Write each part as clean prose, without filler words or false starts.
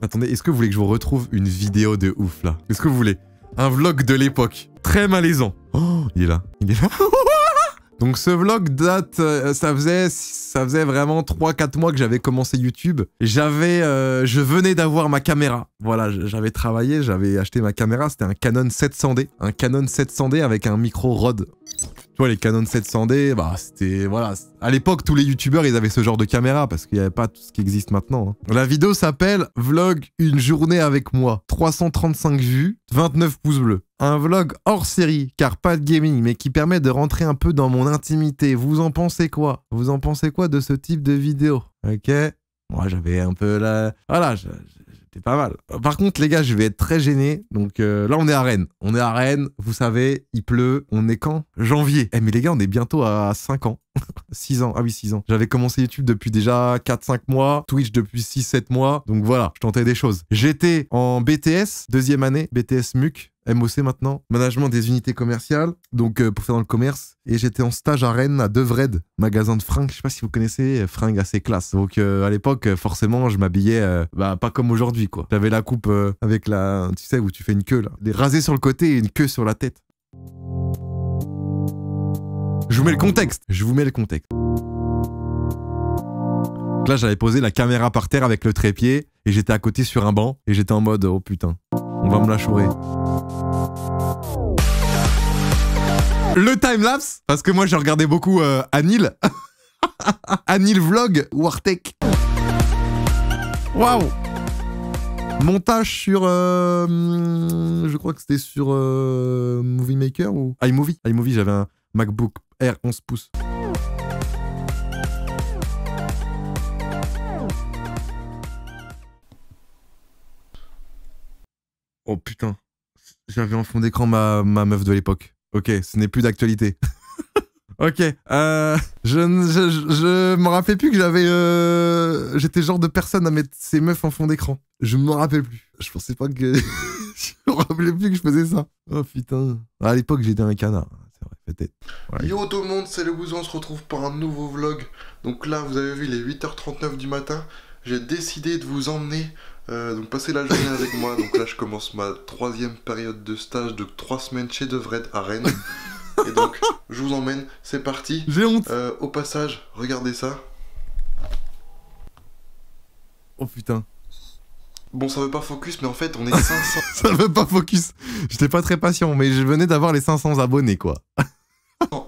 Attendez, est-ce que vous voulez que je vous retrouve une vidéo de ouf là? Est-ce que vous voulez? Un vlog de l'époque. Très malaisant. Oh, il est là. Il est là. Donc ce vlog date, ça faisait vraiment 3-4 mois que j'avais commencé YouTube. Je venais d'avoir ma caméra. Voilà, j'avais travaillé, j'avais acheté ma caméra, c'était un Canon 700D. Un Canon 700D avec un micro Rode. Tu vois, les Canon 700D, bah c'était, voilà. À l'époque, tous les youtubeurs, ils avaient ce genre de caméra parce qu'il n'y avait pas tout ce qui existe maintenant. Hein. La vidéo s'appelle « Vlog une journée avec moi ». 335 vues, 29 pouces bleus. Un vlog hors série, car pas de gaming, mais qui permet de rentrer un peu dans mon intimité. Vous en pensez quoi? Vous en pensez quoi de ce type de vidéo? Ok? Moi, j'avais un peu la... Voilà, c'était pas mal. Par contre, les gars, je vais être très gêné. Donc là, on est à Rennes. On est à Rennes, vous savez, il pleut. On est quand? Janvier. Eh, mais les gars, on est bientôt à 5 ans. 6 ans. Ah oui, 6 ans. J'avais commencé YouTube depuis déjà 4-5 mois. Twitch depuis 6-7 mois. Donc voilà, je tentais des choses. J'étais en BTS, deuxième année, BTS MUC. MOC maintenant, management des unités commerciales, donc pour faire dans le commerce. Et j'étais en stage à Rennes, à Devred, magasin de fringues, je sais pas si vous connaissez, fringues assez classe. Donc à l'époque, forcément, je m'habillais pas comme aujourd'hui, quoi. J'avais la coupe avec la, tu sais, où tu fais une queue, là. Des rasés sur le côté et une queue sur la tête. Je vous mets le contexte. Je vous mets le contexte. Donc là, j'avais posé la caméra par terre avec le trépied et j'étais à côté sur un banc et j'étais en mode, oh putain, on va me la chourer. Le timelapse, parce que moi j'ai regardé beaucoup Anil. Anil Vlog, Wartech. Waouh. Montage sur... je crois que c'était sur Movie Maker ou... iMovie. iMovie, j'avais un MacBook Air 11 pouces. Oh putain. J'avais en fond d'écran ma meuf de l'époque. Ok, ce n'est plus d'actualité. Ok, je me rappelais plus que j'avais... J'étais le genre de personne à mettre ses meufs en fond d'écran. Je me rappelle plus. Je pensais pas que... je me rappelais plus que je faisais ça. Oh putain. À l'époque, j'étais un canard. C'est vrai, peut-être. Ouais. Yo tout le monde, c'est le Bouzon, on se retrouve pour un nouveau vlog. Donc là, vous avez vu, il est 8h39 du matin. J'ai décidé de vous emmener... donc passer la journée avec moi. Donc là je commence ma 3e période de stage de 3 semaines chez Devred à Rennes. Et donc je vous emmène, c'est parti. J'ai honte. Au passage, regardez ça. Oh putain. Bon, ça veut pas focus, mais en fait on est 500. Ça veut pas focus. J'étais pas très patient, mais je venais d'avoir les 500 abonnés quoi.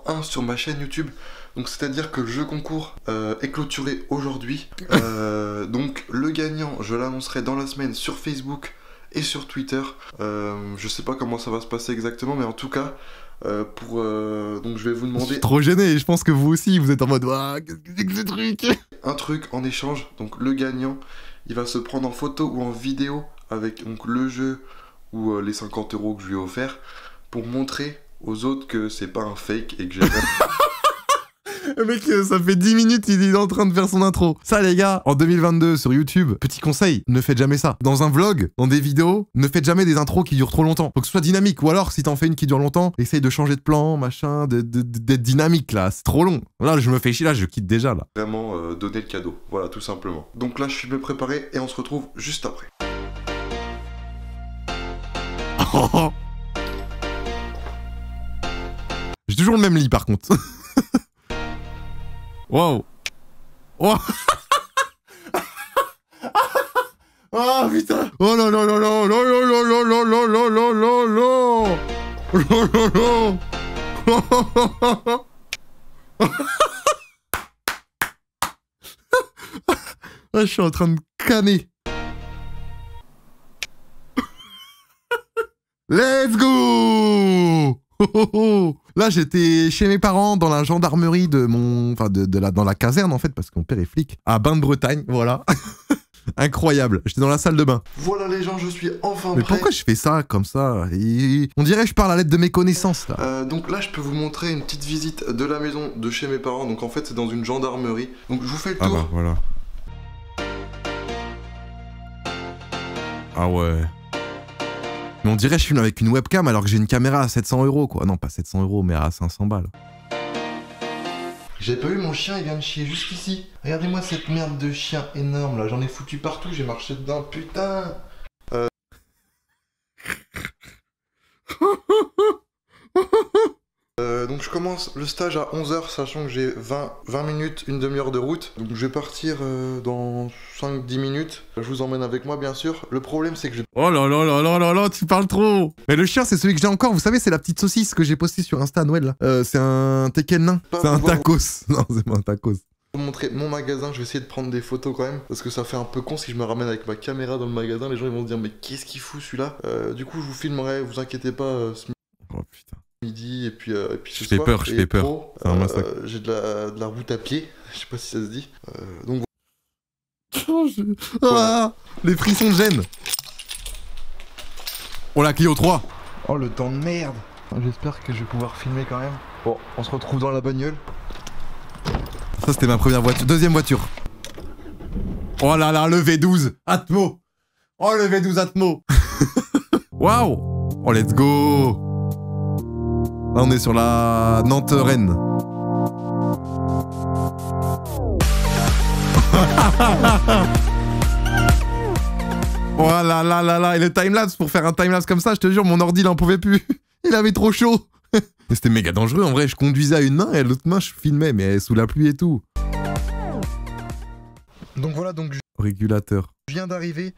1 sur ma chaîne YouTube. Donc c'est à dire que le jeu concours est clôturé aujourd'hui. Donc le gagnant, je l'annoncerai dans la semaine sur Facebook et sur Twitter. Je sais pas comment ça va se passer exactement, mais en tout cas donc je vais vous demander... Je suis trop gêné et je pense que vous aussi vous êtes en mode ah, qu'est-ce que c'est que ce truc? Un truc en échange. Donc le gagnant, il va se prendre en photo ou en vidéo avec donc le jeu ou les 50 € que je lui ai offert pour montrer aux autres que c'est pas un fake et que j'ai... Le mec, ça fait 10 minutes, il est en train de faire son intro. Ça, les gars, en 2022, sur YouTube, petit conseil, ne faites jamais ça. Dans un vlog, dans des vidéos, ne faites jamais des intros qui durent trop longtemps. Faut que ce soit dynamique. Ou alors, si t'en fais une qui dure longtemps, essaye de changer de plan, machin, d'être dynamique, là. C'est trop long. Là, je me fais chier, là, je quitte déjà, là. Vraiment donner le cadeau. Voilà, tout simplement. Donc là, je suis bien préparé et on se retrouve juste après. J'ai toujours le même lit, par contre. Wow. Wow. Oh putain. Oh non non non non non non non non non non non non non non non. Je suis en train de canner. Let's go. Là, j'étais chez mes parents dans la gendarmerie de mon... Enfin, dans la caserne, en fait, parce que mon père est flic. À Bain-de-Bretagne, voilà. Incroyable. J'étais dans la salle de bain. Voilà les gens, je suis enfin Mais prêt. pourquoi je fais ça, comme ça? On dirait que je parle à l'aide de mes connaissances, là. Donc là, je peux vous montrer une petite visite de la maison de chez mes parents. Donc en fait, c'est dans une gendarmerie. Donc je vous fais le tour. Ah bah, voilà. Ah ouais. Mais on dirait que je filme avec une webcam alors que j'ai une caméra à 700 €, quoi. Non, pas 700 €, mais à 500 balles. J'ai pas eu mon chien, il vient de chier juste ici. Regardez-moi cette merde de chien énorme là, j'en ai foutu partout, j'ai marché dedans, putain. Donc je commence le stage à 11h, sachant que j'ai 20 minutes, une demi-heure de route. Donc je vais partir dans 5-10 minutes. Je vous emmène avec moi, bien sûr. Le problème, c'est que je... Oh là là là là là là, tu parles trop. Mais le chien, c'est celui que j'ai encore. Vous savez, c'est la petite saucisse que j'ai postée sur Insta à Noël, là. C'est un teckel nain. C'est un tacos. Non, c'est pas un tacos. Je vais vous montrer mon magasin, je vais essayer de prendre des photos quand même. Parce que ça fait un peu con si je me ramène avec ma caméra dans le magasin. Les gens, ils vont se dire, mais qu'est-ce qu'il fout, celui-là? Du coup, je vous filmerai, vous inquiétez pas, ce Oh putain. midi et puis ce Je fais soir. peur, je fais peur. C'est un massacre. J'ai de la route à pied, je sais pas si ça se dit. Donc Ah, les frissons de gêne. Oh la Clio 3. oh le temps de merde. J'espère que je vais pouvoir filmer quand même. Bon, on se retrouve dans la bagnole. Ça c'était ma première voiture. Deuxième voiture. Oh là là, le V12 Atmo. Oh le V12 Atmo. Waouh. Oh let's go. Là, on est sur la Nantes-Rennes. Oh là là là là, et le timelapse, pour faire un timelapse comme ça, je te jure, mon ordi, il en pouvait plus. Il avait trop chaud. C'était méga dangereux, en vrai, je conduisais à une main et à l'autre main, je filmais, mais sous la pluie et tout. Donc voilà, donc Régulateur. je viens d'arriver.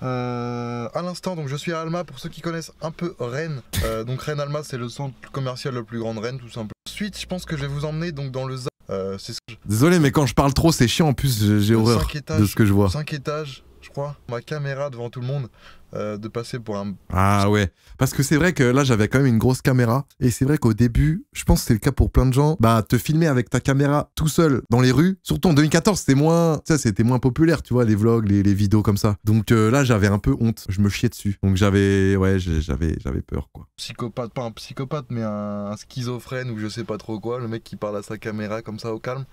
À l'instant, donc je suis à Alma, pour ceux qui connaissent un peu Rennes. Donc Rennes-Alma, c'est le centre commercial le plus grand de Rennes, tout simplement. Ensuite, je pense que je vais vous emmener donc dans le ZA. C'est ce que Désolé, mais quand je parle trop, c'est chiant, en plus, j'ai horreur de ce que je vois. 5 étages, je crois. Ma caméra devant tout le monde, de passer pour un... Ah ouais, parce que c'est vrai que là j'avais quand même une grosse caméra et c'est vrai qu'au début, je pense que c'est le cas pour plein de gens, bah te filmer avec ta caméra tout seul dans les rues, surtout en 2014 c'était moins, tu sais, c'était moins populaire, tu vois, les vlogs, les vidéos comme ça. Donc là j'avais un peu honte, je me chiais dessus. Donc j'avais peur quoi. Psychopathe, pas un psychopathe mais un schizophrène ou je sais pas trop quoi, le mec qui parle à sa caméra comme ça au calme.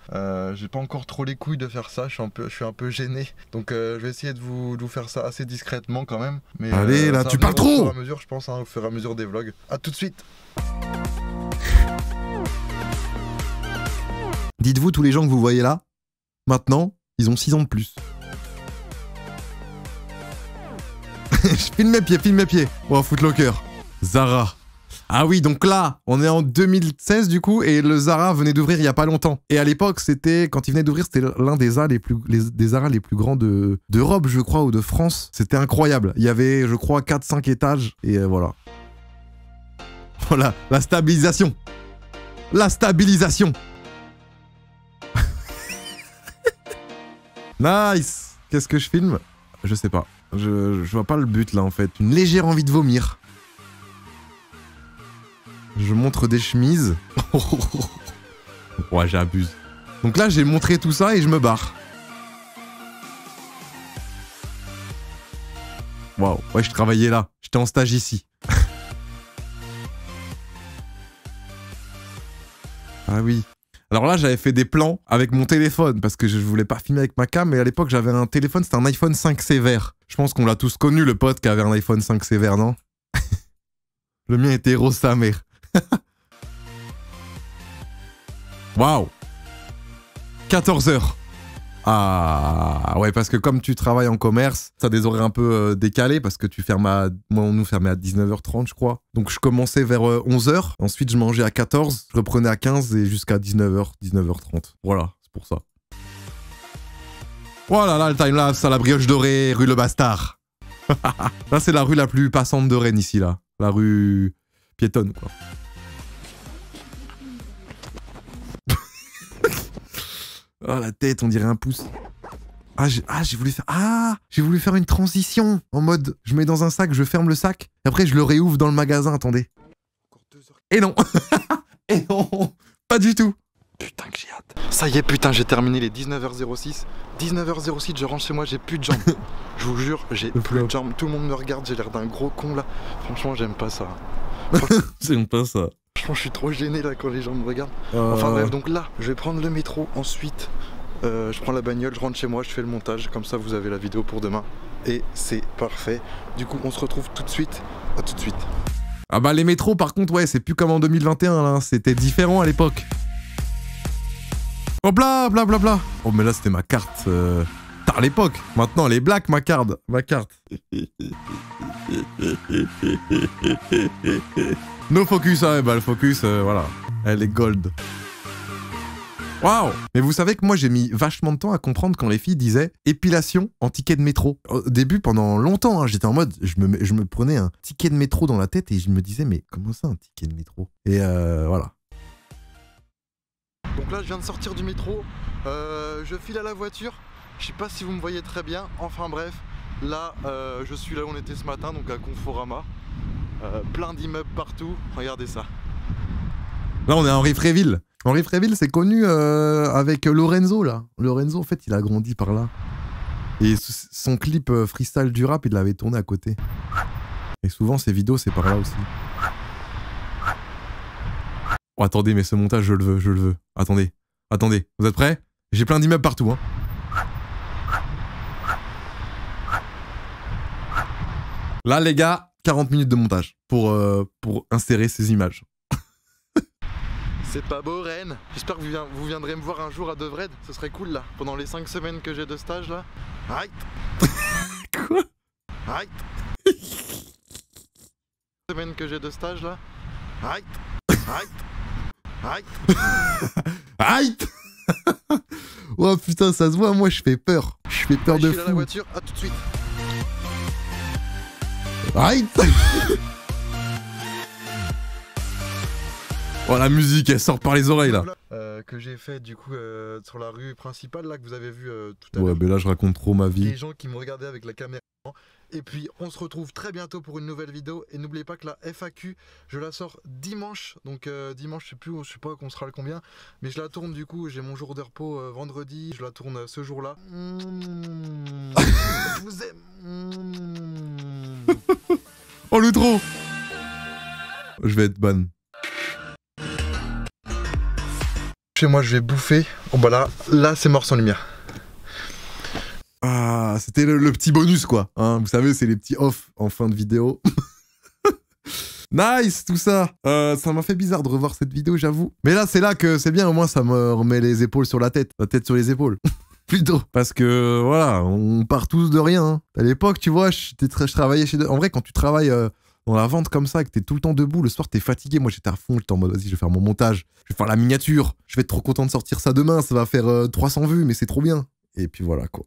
J'ai pas encore trop les couilles de faire ça, je suis un peu gêné. Donc je vais essayer de vous faire ça assez discrètement quand même. Mais allez là, tu parles trop. Au fur et à mesure, je pense, hein, au fur et à mesure des vlogs. A tout de suite. Dites-vous, tous les gens que vous voyez là, maintenant, ils ont 6 ans de plus. Je filme mes pieds. Oh, Footlocker. Zara. Ah oui, donc là, on est en 2016 du coup, et le Zara venait d'ouvrir il y a pas longtemps. Et à l'époque, quand il venait d'ouvrir, c'était l'un des Zara les plus grands d'Europe, je crois, ou de France. C'était incroyable. Il y avait, je crois, 4-5 étages, et voilà. Voilà, la stabilisation. La stabilisation. Nice. Qu'est-ce que je filme? Je sais pas. Je vois pas le but là en fait. Une légère envie de vomir. Je montre des chemises. Ouais, j'abuse. Donc là, j'ai montré tout ça et je me barre. Waouh. Ouais, je travaillais là. J'étais en stage ici. Ah oui. Alors là, j'avais fait des plans avec mon téléphone parce que je voulais pas filmer avec ma cam. Mais à l'époque, j'avais un téléphone, c'était un iPhone 5C vert. Je pense qu'on l'a tous connu, le pote qui avait un iPhone 5C vert, non? Le mien était rose sa mère. Waouh. 14h. Ah ouais, parce que comme tu travailles en commerce, t'as des horaires un peu décalés parce que tu fermes à... Moi, on nous fermait à 19h30, je crois. Donc je commençais vers 11h. Ensuite, je mangeais à 14. Je reprenais à 15 et jusqu'à 19h, 19h30. Voilà, c'est pour ça. Voilà, là, le timelapse à la brioche dorée, rue Le Bastard. Là, c'est la rue la plus passante de Rennes, ici, là. La rue piétonne, quoi. Oh, la tête, on dirait un pouce. J'ai voulu faire une transition. En mode, je mets dans un sac, je ferme le sac. Et après, je le réouvre dans le magasin, attendez. Et non. Et non. Pas du tout. Putain que j'ai hâte. Ça y est, putain, j'ai terminé les 19h06. 19h06, je rentre chez moi, j'ai plus de jambes. Je vous jure, j'ai plus de jambes. Tout le monde me regarde, j'ai l'air d'un gros con là. Franchement, j'aime pas ça. J'aime pas ça. Franchement, je suis trop gêné là quand les gens me regardent. Enfin bref, donc là, je vais prendre le métro. Ensuite, je prends la bagnole, je rentre chez moi, je fais le montage. Comme ça, vous avez la vidéo pour demain. Et c'est parfait. Du coup, on se retrouve tout de suite. À tout de suite. Ah bah les métros, par contre, ouais, c'est plus comme en 2021 là. C'était différent à l'époque. Hop là, bla bla bla. Oh, mais là, c'était ma carte. Tard l'époque. Maintenant, elle est black, ma carte. Ma carte. No focus, hein, bah le focus, voilà. Elle est gold. Waouh! Mais vous savez que moi j'ai mis vachement de temps à comprendre quand les filles disaient épilation en ticket de métro. Au début, pendant longtemps, hein, j'étais en mode, je me prenais un ticket de métro dans la tête et je me disais, mais comment ça un ticket de métro? Et voilà. Donc là, je viens de sortir du métro. Je file à la voiture. Je sais pas si vous me voyez très bien. Enfin bref, là, je suis là où on était ce matin, donc à Conforama. Plein d'immeubles partout. Regardez ça. Là, on est à Henri Fréville. Henri Fréville, c'est connu avec Lorenzo, là. Lorenzo, en fait, il a grandi par là. Et son clip freestyle du rap, il l'avait tourné à côté. Et souvent, ses vidéos, c'est par là aussi. Oh, attendez, mais ce montage, je le veux, je le veux. Attendez, attendez, vous êtes prêts? J'ai plein d'immeubles partout, hein. Là, les gars, 40 minutes de montage pour insérer ces images. C'est pas beau, Rennes. J'espère que vous viendrez me voir un jour à Devrede. Ce serait cool, là. Pendant les 5 semaines que j'ai de stage, là. Aïe. Quoi? Aïe. Semaines que j'ai de stage, là. Aïe. Aïe. Aïe. Aïe. Oh putain, ça se voit, moi je fais peur. Je fais peur de fou. Je suis à la voiture, à tout de suite. Aïe. Oh, la musique, elle sort par les oreilles, là. Que j'ai fait, du coup, sur la rue principale, là, que vous avez vu tout à l'heure. Ouais, mais là, je raconte trop ma vie. Les gens qui me regardaient avec la caméra. Et puis, on se retrouve très bientôt pour une nouvelle vidéo. Et n'oubliez pas que la FAQ, je la sors dimanche. Donc, dimanche, je sais pas qu'on sera le combien. Mais je la tourne, du coup, j'ai mon jour de repos vendredi. Je la tourne ce jour-là. Je vous aime. Oh, le trop. Je vais être ban. Chez moi, je vais bouffer. Oh bah là c'est mort sans lumière. Ah, c'était le petit bonus, quoi. Hein, vous savez, c'est les petits off en fin de vidéo. Nice, tout ça. Ça m'a fait bizarre de revoir cette vidéo, j'avoue. Mais là, c'est là que c'est bien, au moins, ça me remet les épaules sur la tête sur les épaules. Plutôt. Parce que, voilà, on part tous de rien. Hein. À l'époque, tu vois, je travaillais chez... En vrai, quand tu travailles... dans la vente comme ça, que t'es tout le temps debout, le soir t'es fatigué, moi j'étais à fond, j'étais en mode vas-y je vais faire mon montage, je vais faire la miniature, je vais être trop content de sortir ça demain, ça va faire 300 vues, mais c'est trop bien. Et puis voilà quoi.